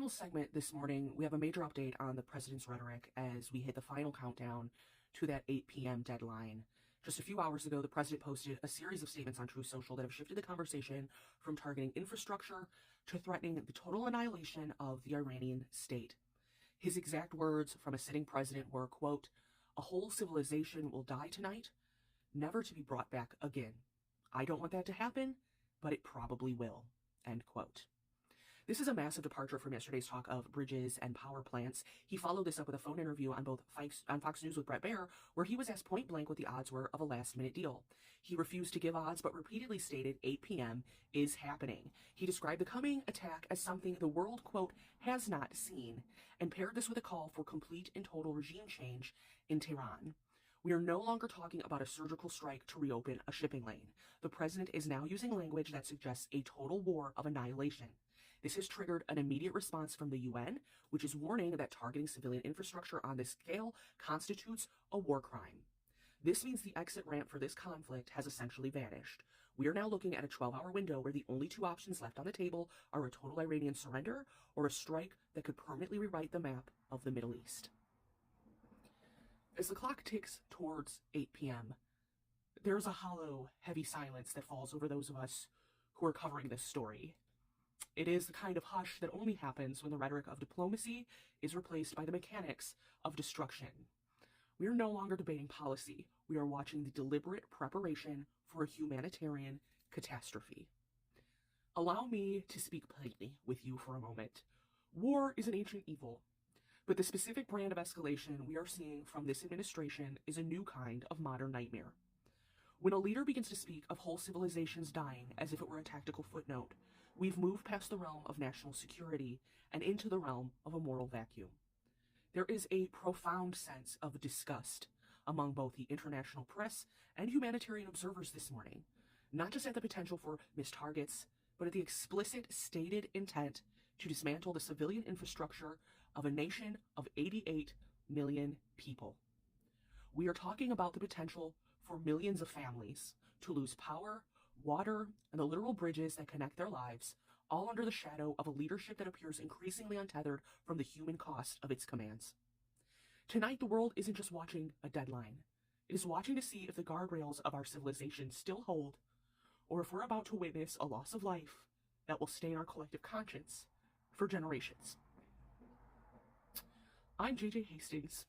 final segment this morning, we have a major update on the president's rhetoric as we hit the final countdown to that 8 p.m. deadline. Just a few hours ago, the president posted a series of statements on Truth Social that have shifted the conversation from targeting infrastructure to threatening the total annihilation of the Iranian state. His exact words from a sitting president were, quote, "A whole civilization will die tonight, never to be brought back again. I don't want that to happen, but it probably will," end quote. This is a massive departure from yesterday's talk of bridges and power plants. He followed this up with a phone interview on Fox News with Bret Baier, where he was asked point blank what the odds were of a last-minute deal. He refused to give odds, but repeatedly stated 8 p.m. is happening. He described the coming attack as something the world, quote, has not seen, and paired this with a call for complete and total regime change in Tehran. We are no longer talking about a surgical strike to reopen a shipping lane. The president is now using language that suggests a total war of annihilation. This has triggered an immediate response from the UN, which is warning that targeting civilian infrastructure on this scale constitutes a war crime. This means the exit ramp for this conflict has essentially vanished. We are now looking at a 12-hour window where the only two options left on the table are a total Iranian surrender or a strike that could permanently rewrite the map of the Middle East. As the clock ticks towards 8 p.m., there's a hollow, heavy silence that falls over those of us who are covering this story. It is the kind of hush that only happens when the rhetoric of diplomacy is replaced by the mechanics of destruction. We are no longer debating policy. We are watching the deliberate preparation for a humanitarian catastrophe. Allow me to speak plainly with you for a moment. War is an ancient evil, but the specific brand of escalation we are seeing from this administration is a new kind of modern nightmare. When a leader begins to speak of whole civilizations dying as if it were a tactical footnote, we've moved past the realm of national security and into the realm of a moral vacuum. There is a profound sense of disgust among both the international press and humanitarian observers this morning, not just at the potential for missed targets, but at the explicit stated intent to dismantle the civilian infrastructure of a nation of 88 million people. We are talking about the potential for millions of families to lose power, water, and the literal bridges that connect their lives, all under the shadow of a leadership that appears increasingly untethered from the human cost of its commands. Tonight, the world isn't just watching a deadline. It is watching to see if the guardrails of our civilization still hold, or if we're about to witness a loss of life that will stain our collective conscience for generations. I'm JJ Hastings.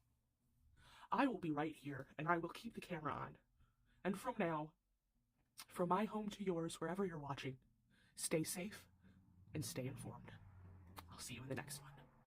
I will be right here, and I will keep the camera on. And from now, from my home to yours, wherever you're watching, stay safe and stay informed. I'll see you in the next one.